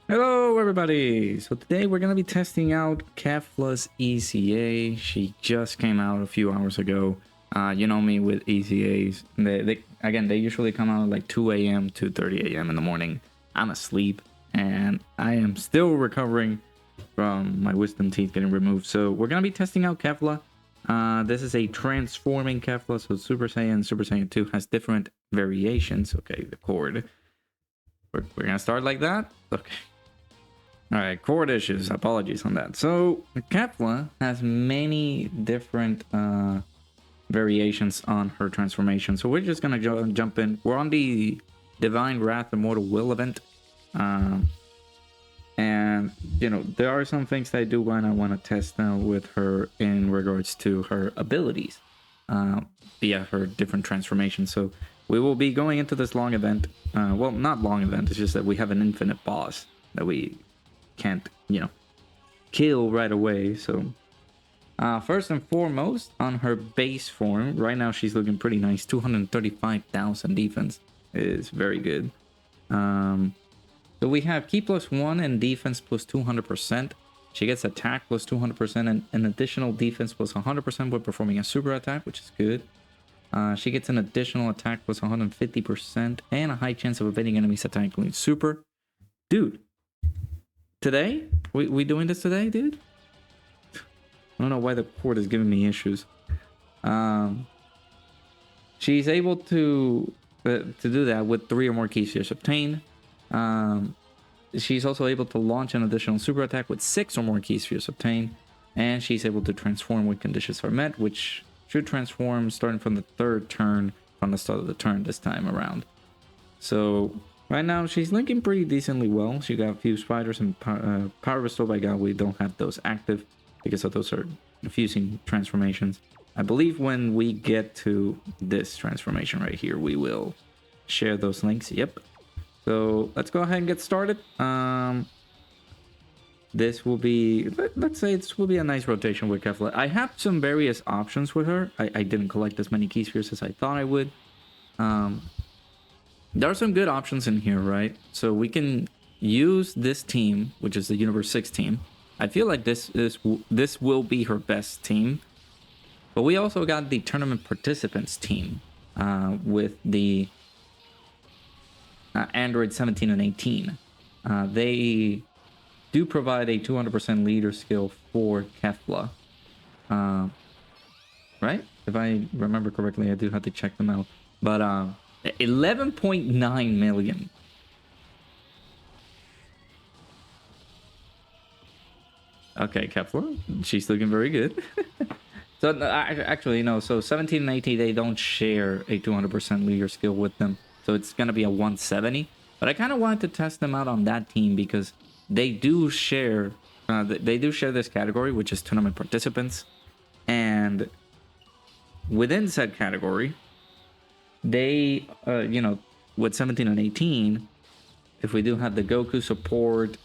Hello everybody! So today we're going to be testing out Kefla's EZA. She just came out a few hours ago. You know me with EZAs. They usually come out at like 2 a.m. to 2:30 a.m. in the morning. I'm asleep and I am still recovering from my wisdom teeth getting removed. So we're going to be testing out Kefla. This is a transforming Kefla. So Super Saiyan 2 has different variations. Okay, the cord. We're going to start like that. Okay. Alright, cord issues. Apologies on that. So, Kefla has many different variations on her transformation. So, we're just going to jump in. We're on the Divine Wrath Immortal Will event. And, you know, there are some things that I do want to test now with her in regards to her abilities via her different transformations. So, we will be going into this long event. Well, not long event. It's just that we have an infinite boss that we can't, you know, kill right away. So first and foremost, on her base form, right now she's looking pretty nice. 235,000 defense is very good. So we have key +1 and defense +200%. She gets attack +200% and an additional defense +100% when performing a super attack, which is good. She gets an additional attack +150% and a high chance of evading enemies attack including super. Dude, today? We doing this today, dude? I don't know why the cord is giving me issues. She's able to do that with 3 or more key spheres obtained. She's also able to launch an additional super attack with 6 or more key spheres obtained. And she's able to transform when conditions are met, which should transform starting from the 3rd turn from the start of the turn this time around. So right now, she's linking pretty decently well. She got a few spiders and power bestowed by God. We don't have those active because of those are fusing transformations. I believe when we get to this transformation right here, we will share those links. Yep. So let's go ahead and get started. This will be, let's say this will be a nice rotation with Kefla. I have some various options with her. I didn't collect as many key spheres as I thought I would. There are some good options in here, right? So we can use this team, which is the Universe 6 team. I feel like this will be her best team. But we also got the tournament participants team with the Android 17 and 18. They do provide a 200% leader skill for Kefla. Right? If I remember correctly, I do have to check them out. But 11.9 million. Okay, Kefla, she's looking very good. So actually, no. So 17 and 18, they don't share a 200% leader skill with them. So it's gonna be a 170. But I kind of wanted to test them out on that team because they do share. They do share this category, which is tournament participants, and within said category, they, you know, with 17 and 18, if we do have the Goku support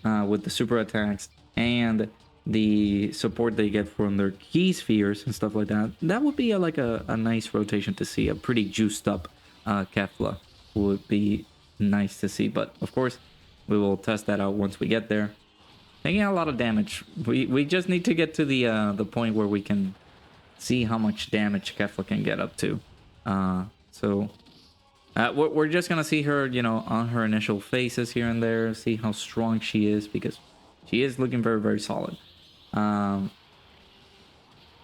with the super attacks and the support they get from their key spheres and stuff like that, that would be like a nice rotation to see. A pretty juiced up Kefla would be nice to see. But of course, we will test that out once we get there. Taking a lot of damage. We just need to get to the point where we can see how much damage Kefla can get up to. So we're just gonna see her, you know, on her initial phases here and there, see how strong she is because she is looking very, very solid. I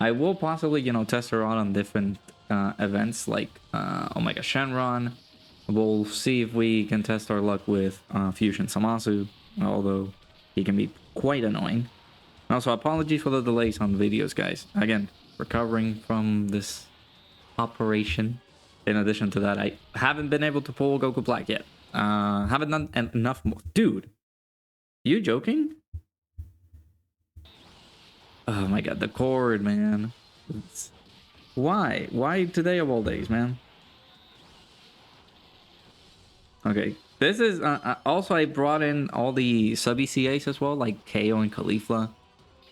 will possibly, you know, test her out on different events like Omega Shenron. We'll see if we can test our luck with Fusion Samasu, although he can be quite annoying. Also, apologies for the delays on the videos, guys. Again, recovering from this operation. In addition to that, I haven't been able to pull Goku Black yet. Haven't done enough more. Dude, you joking? Oh my god, the cord, man. Why? Why today of all days, man? Okay, this is... also, I brought in all the sub-ECAs as well, like KO and Caulifla.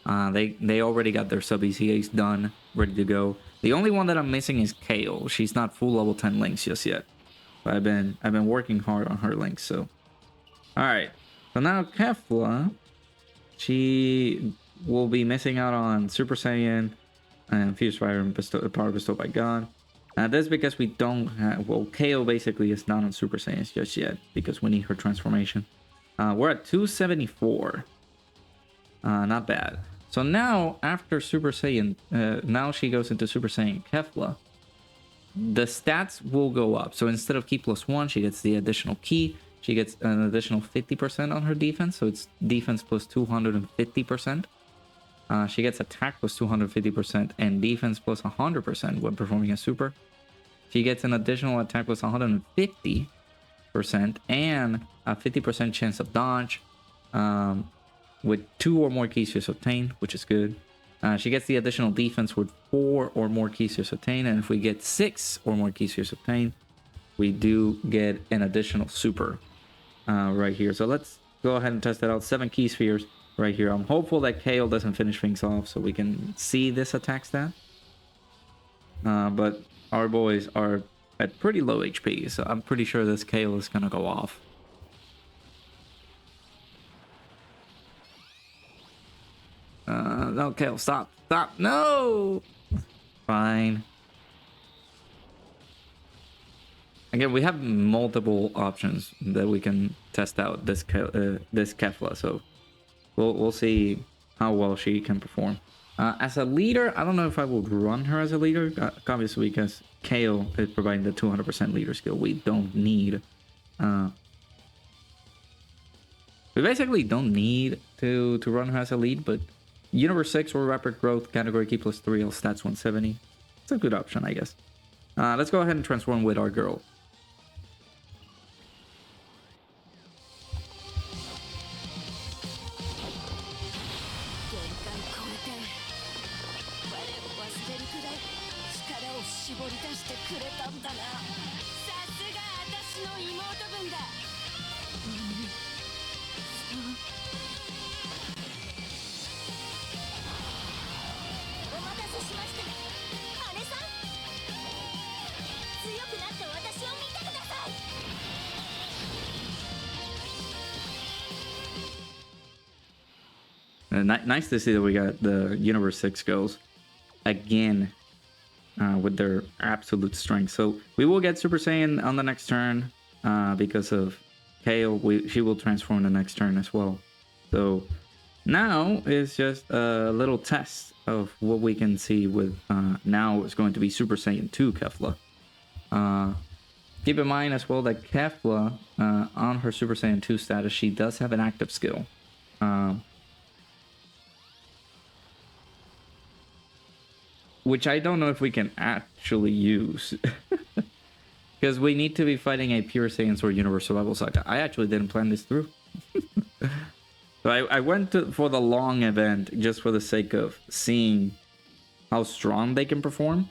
They already got their sub-ECAs done, ready to go. The only one that I'm missing is KO. She's not full level 10 links just yet. But I've been working hard on her links, so. Alright. So now Kefla, she will be missing out on Super Saiyan and Fuse Fire and Power Bestowed by God. That's because we don't have... Well, KO basically is not on Super Saiyans just yet because we need her transformation. We're at 274. Not bad. So now, after Super Saiyan, now she goes into Super Saiyan Kefla. The stats will go up. So instead of Ki +1, she gets the additional Ki. She gets an additional 50% on her defense. So it's defense plus 250%. She gets attack plus 250% and defense plus 100% when performing a super. She gets an additional attack plus 150% and a 50% chance of dodge with 2 or more key spheres obtained, which is good. She gets the additional defense with 4 or more key spheres obtained, and if we get 6 or more key spheres obtained, we do get an additional super right here. So let's go ahead and test that out. 7 key spheres right here. I'm hopeful that Kale doesn't finish things off so we can see this attack stat. But our boys are at pretty low HP, so I'm pretty sure this Kale is gonna go off. No, Kale, stop, no! Fine. Again, we have multiple options that we can test out this Kefla, so we'll see how well she can perform. As a leader, I don't know if I would run her as a leader, obviously because Kale is providing the 200% leader skill. We don't need... we basically don't need to run her as a lead, but Universe 6 or Rapid Growth, category Ki +3, stats 170. It's a good option, I guess. Let's go ahead and transform with our girl. Nice to see that we got the Universe 6 girls again with their absolute strength. So we will get Super Saiyan on the next turn because of Kale. She will transform the next turn as well. So now is just a little test of what we can see with now it's going to be Super Saiyan 2 Kefla. Keep in mind as well that Kefla on her Super Saiyan 2 status, she does have an active skill. Which I don't know if we can actually use. Because we need to be fighting a Pure Saiyan Sword Universe Survival Saga. I actually didn't plan this through. So I went for the long event just for the sake of seeing how strong they can perform.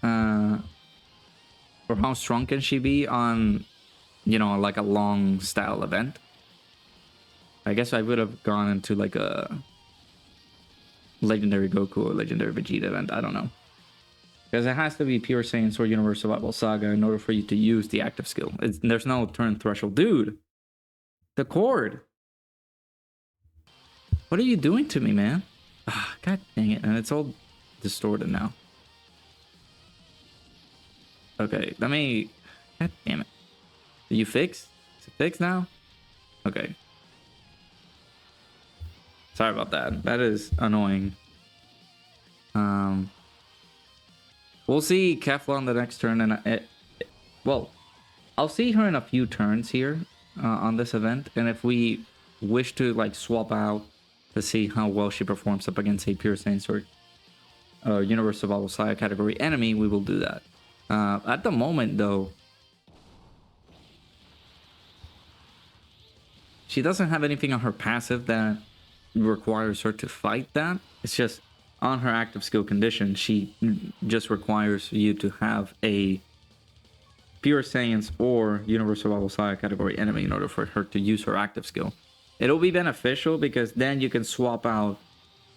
Or how strong can she be on, you know, like a long style event. I guess I would have gone into like a Legendary Goku or Legendary Vegeta event. I don't know. Because it has to be Pure Saiyan Sword Universe Survival Saga in order for you to use the active skill. There's no turn threshold. Dude! The cord! What are you doing to me, man? God dang it. And it's all distorted now. Okay, let me... God damn it. Did you fix? Is it fixed now? Okay. Sorry about that. That is annoying. We'll see Kefla on the next turn, and well, I'll see her in a few turns here on this event, and if we wish to like swap out to see how well she performs up against a Pure Saiyan Sword Universe Survival Saga category enemy, we will do that. At the moment, though, she doesn't have anything on her passive that requires her to fight that. It's just on her active skill condition, she just requires you to have a Pure Saiyans or Universe Survival Saga category enemy in order for her to use her active skill. It'll be beneficial because then you can swap out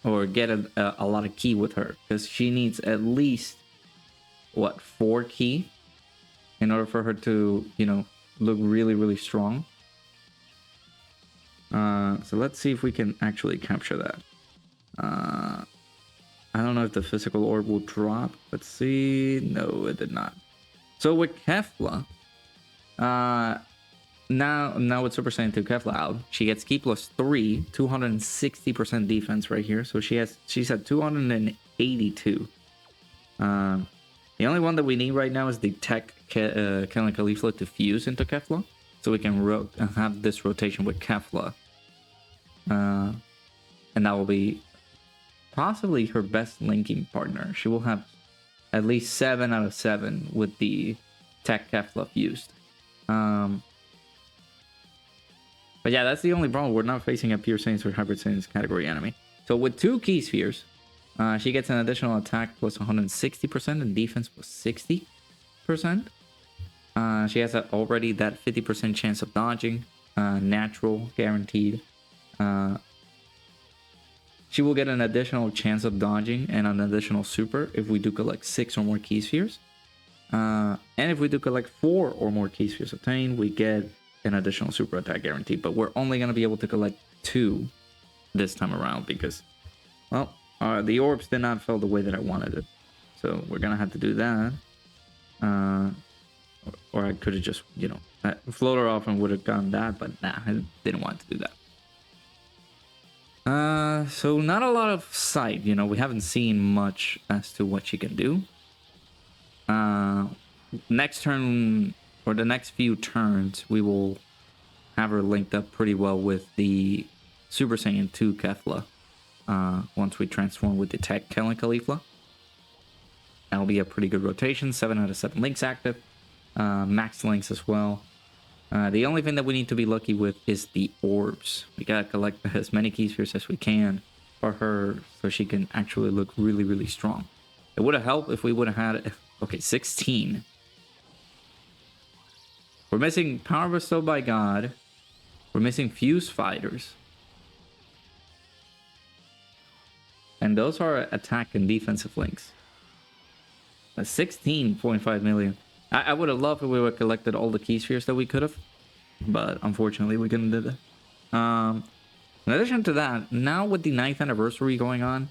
or get a lot of ki with her, because she needs at least what, 4 ki in order for her to, you know, look really, really strong. So let's see if we can actually capture that. I don't know if the physical orb will drop. Let's see. No, it did not. So with Kefla, now with Super Saiyan 2 Kefla out, she gets Ki +3, 260% defense right here. So she's at 282. The only one that we need right now is the Tech Kellan Caulifla to fuse into Kefla, so we can have this rotation with Kefla, and that will be possibly her best linking partner. She will have at least 7 out of 7 with the Tech Kefla fused. But yeah, that's the only problem. We're not facing a Pure Saiyans or Hybrid Saiyans category enemy. So with 2 Ki Spheres, she gets an additional attack plus 160% and defense plus 60%. She has already that 50% chance of dodging, natural, guaranteed. She will get an additional chance of dodging and an additional super if we do collect 6 or more Ki Spheres. And if we do collect 4 or more Ki Spheres obtained, we get an additional super attack guarantee. But we're only going to be able to collect 2 this time around because, well, the orbs did not fall the way that I wanted it. So we're going to have to do that. Or I could have just, float her off and would have gotten that. But nah, I didn't want to do that. So not a lot of sight, we haven't seen much as to what she can do. Next turn, or the next few turns, we will have her linked up pretty well with the Super Saiyan 2 Kefla. Once we transform with the Tech Kellan Caulifla. That'll be a pretty good rotation, 7 out of 7 links active, max links as well. The only thing that we need to be lucky with is the orbs. We gotta collect as many Ki Spheres as we can for her so she can actually look really, really strong. It would have helped if we would have had, 16. We're missing Power Bestowed by God. We're missing Fuse Fighters. And those are attack and defensive links. That's 16.5 million. I would have loved if we would have collected all the Ki Spheres that we could have, but unfortunately we couldn't do that. In addition to that, now with the 9th anniversary going on,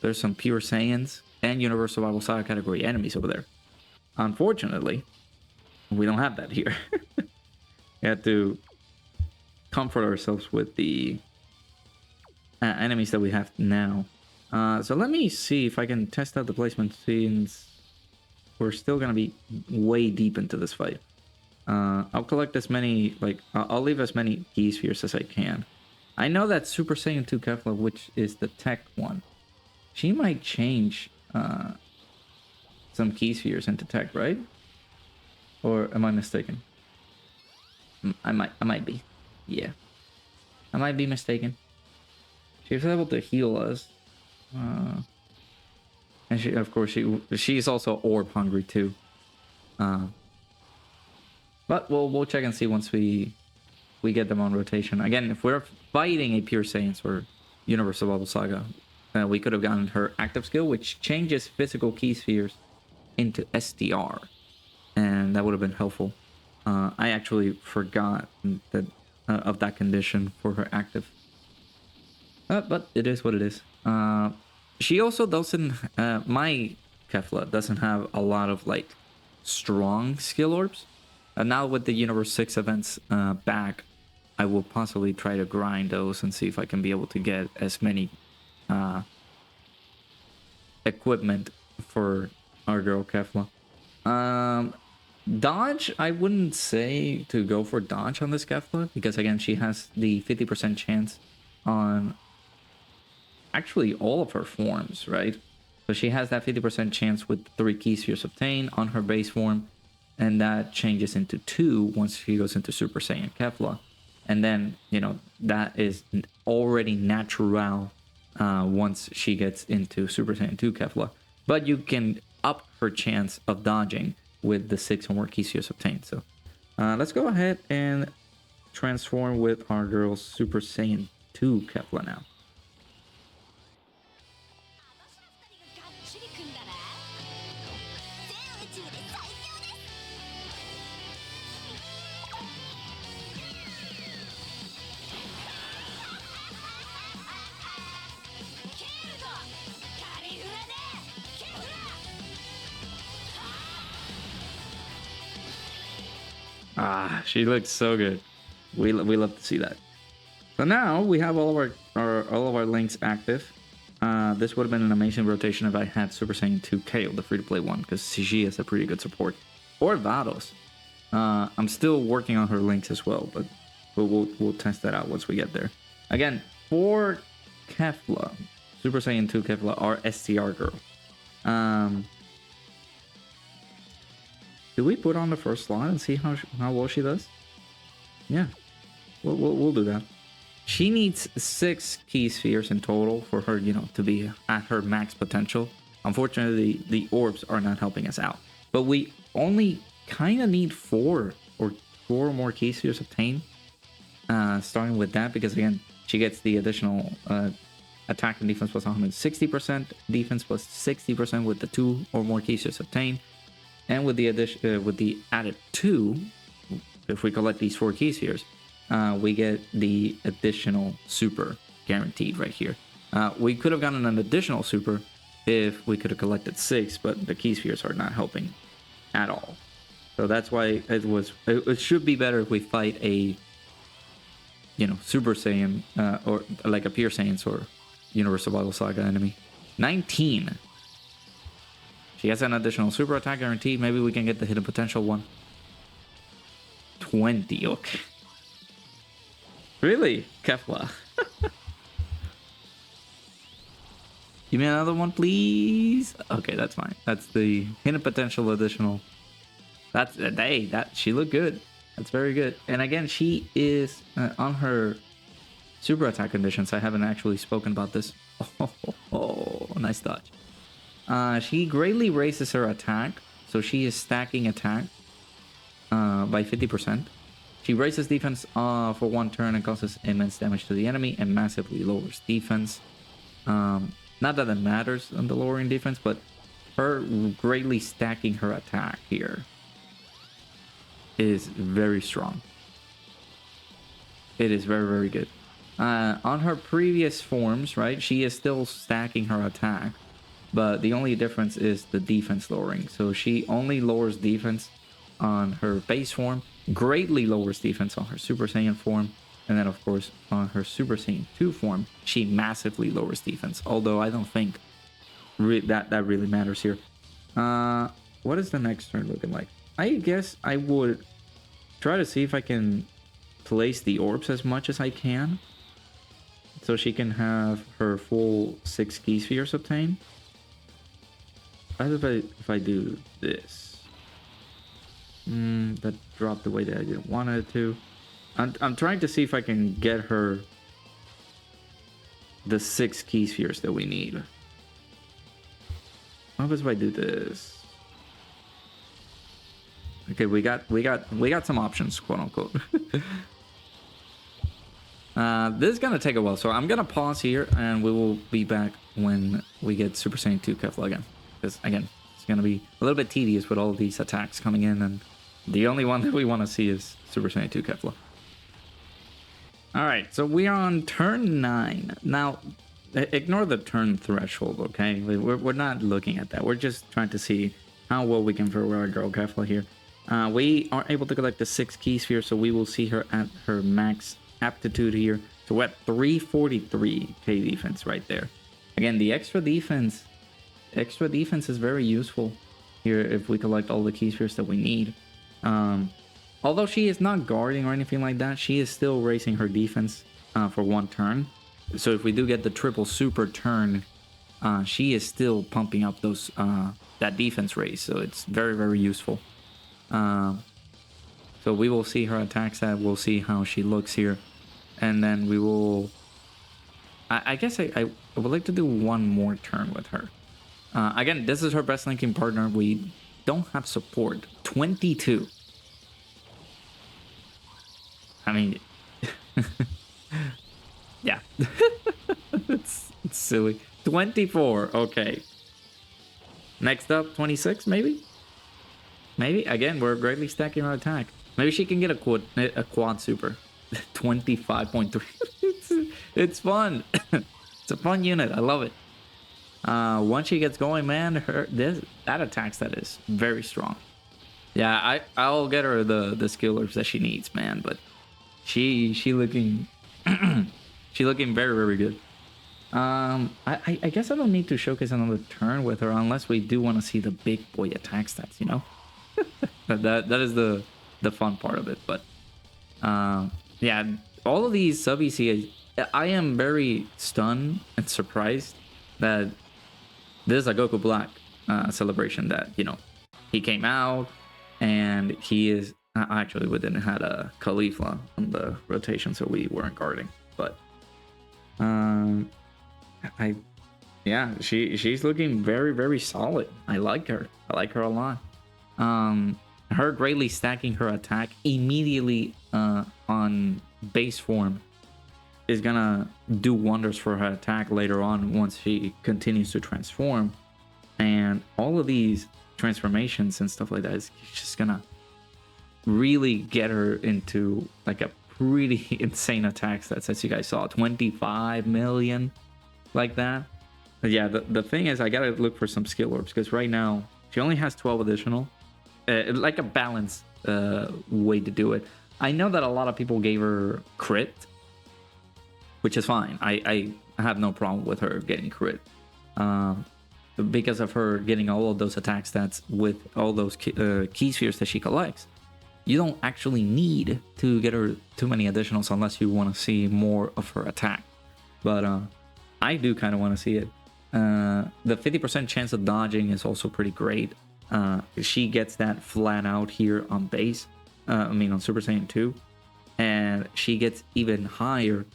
there's some Pure Saiyans and Universal Survival Saga category enemies over there. Unfortunately, we don't have that here. We had to comfort ourselves with the enemies that we have now. So let me see if I can test out the placement since we're still going to be way deep into this fight. I'll collect as many, I'll leave as many Ki Spheres as I can. I know that Super Saiyan 2 Kefla, which is the tech one, she might change some Ki Spheres into tech, right? Or am I mistaken? I might be. Yeah. I might be mistaken. She was able to heal us. And she, of course, she's also orb hungry too. But we'll check and see once we get them on rotation. Again, if we're fighting a Pure Saiyans or Universal Survival Saga, we could have gotten her active skill, which changes physical Ki Spheres into STR, and that would have been helpful. I actually forgot that of that condition for her active. But it is what it is. She also doesn't, my Kefla doesn't have a lot of strong skill orbs. Now with the Universe 6 events back, I will possibly try to grind those and see if I can be able to get as many equipment for our girl Kefla. Dodge, I wouldn't say to go for dodge on this Kefla, because again, she has the 50% chance on actually all of her forms, right? So she has that 50% chance with 3 Ki Spheres obtained on her base form, and that changes into 2 once she goes into Super Saiyan Kefla. And then, that is already natural once she gets into Super Saiyan 2 Kefla. But you can up her chance of dodging with the 6 or more Ki Spheres obtained. So let's go ahead and transform with our girl Super Saiyan 2 Kefla now. Ah, she looks so good. We love to see that. So now we have all of our links active. This would have been an amazing rotation if I had Super Saiyan 2 Kale, the free-to-play one, because CG is a pretty good support. Or Vados. I'm still working on her links as well, but we'll test that out once we get there. Again, for Kefla, Super Saiyan 2 Kefla, our STR girl. Do we put on the first slot and see how well she does? Yeah, we'll do that. She needs 6 key spheres in total for her, to be at her max potential. Unfortunately, the orbs are not helping us out. But we only kind of need 4 more key spheres obtained. Starting with that, because again, she gets the additional attack and defense plus 160%, defense plus 60% with the 2 or more key spheres obtained. And with the addition, with the added 2, if we collect these 4 key spheres, we get the additional super guaranteed right here. We could have gotten an additional super if we could have collected 6, but the key spheres are not helping at all. So that's why it should be better if we fight a, Super Saiyan, or like a Pure Saiyans or Universal Battle Saga enemy. 19. She has an additional super attack guarantee. Maybe we can get the hidden potential one. 20. Okay. Really? Kefla. Give me another one, please. Okay, that's fine. That's the hidden potential additional. That's she looked good. That's very good. And again, she is on her super attack conditions. I haven't actually spoken about this. Oh, nice dodge. She greatly raises her attack, so she is stacking attack by 50%. She raises defense for 1 turn and causes immense damage to the enemy and massively lowers defense. Not that it matters on the lowering defense, but her greatly stacking her attack here is very strong. It is very, very good. On her previous forms, right, she is still stacking her attack, but the only difference is the defense lowering. So she only lowers defense on her base form, greatly lowers defense on her Super Saiyan form, and then of course on her Super Saiyan 2 form, she massively lowers defense. Although I don't think that really matters here. What is the next turn looking like? I guess I would try to see if I can place the orbs as much as I can, so she can have her full 6 key spheres obtained. If I do this, that dropped the way that I didn't want it to. I'm trying to see if I can get her the 6 key spheres that we need. What happens if I do this? Okay, we got some options, quote unquote. This is gonna take a while, so I'm gonna pause here and we will be back when we get Super Saiyan 2 Kefla again. Because again, it's gonna be a little bit tedious with all these attacks coming in, and the only one that we want to see is Super Saiyan 2 Kefla. Alright, so we are on turn 9. Now, ignore the turn threshold, okay? We're not looking at that. We're just trying to see how well we can throw our girl Kefla here. We are able to collect the 6 key spheres, so we will see her at her max aptitude here. So we're at 343k defense right there. Again, the extra defense is very useful here if we collect all the key spheres that we need. Although she is not guarding or anything like that, she is still raising her defense for 1 turn. So if we do get the triple super turn, she is still pumping up those that defense raise. So it's very, very useful. So we will see her attack stat. We'll see how she looks here, and then we will. I guess I would like to do 1 more turn with her. Again, this is her best linking partner. We don't have support. 22. I mean, yeah, it's silly. 24. Okay. Next up, 26, maybe. Again, we're greatly stacking our attack. Maybe she can get a quad super. 25.3. It's fun. It's a fun unit. I love it. Once she gets going, man, that attack stat is very strong. Yeah, I'll get her the skill ups that she needs, man. But she looking she looking very very good. I guess I don't need to showcase another turn with her unless we do want to see the big boy attack stats. You know, that is the fun part of it. But yeah, all of these sub ECAs, I am very stunned and surprised that this is a Goku Black celebration that, you know, he came out and he is actually we didn't had a Khalifa on the rotation, so we weren't guarding. But I yeah, she's looking very very solid. I like her. I like her a lot. Her greatly stacking her attack immediately on base form is gonna do wonders for her attack later on once she continues to transform. And all of these transformations and stuff like that is just gonna really get her into like a pretty insane attack stats, as you guys saw, 25 million like that. But yeah, the thing is I gotta look for some skill orbs because right now she only has 12 additional, like a balanced way to do it. I know that a lot of people gave her crit, which is fine. I have no problem with her getting crit because of her getting all of those attack stats with all those key spheres that she collects. You don't actually need to get her too many additionals unless you want to see more of her attack. But I do kind of want to see it. The 50% chance of dodging is also pretty great. She gets that flat out here on base. On Super Saiyan 2. And she gets even higher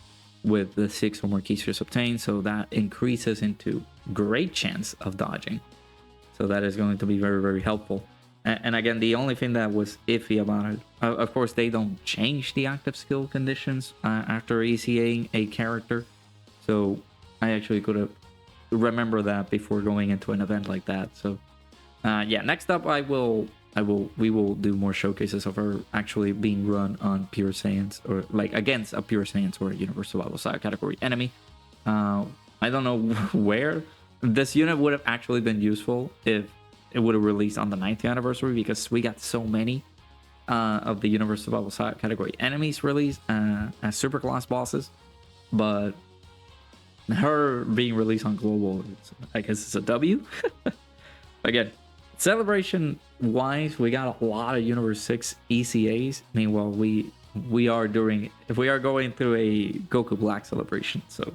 with the 6 or more key spheres obtained. So that increases into great chance of dodging. So that is going to be very, very helpful. And again, the only thing that was iffy about it, of course, they don't change the active skill conditions after ECAing a character. So I actually could have remember that before going into an event like that. So yeah, next up we will do more showcases of her actually being run on Pure Saiyans, or like against a Pure Saiyans or a Universal Survival Saga category enemy. I don't know where this unit would have actually been useful if it would have released on the 9th anniversary, because we got so many of the Universal Survival Saga category enemies released as super class bosses. But her being released on global, I guess it's a W. Again, celebration wise, we got a lot of Universe 6 ECAs. Meanwhile, we are going through a Goku Black celebration. So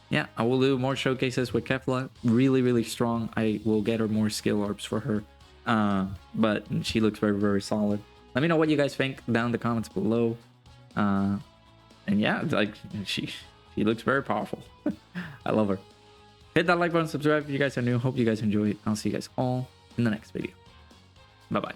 yeah, I will do more showcases with Kefla. Really, really strong. I will get her more skill orbs for her. But she looks very, very solid. Let me know what you guys think down in the comments below. And yeah, like she looks very powerful. I love her. Hit that like button, subscribe if you guys are new. Hope you guys enjoy it. I'll see you guys all in the next video. Bye-bye.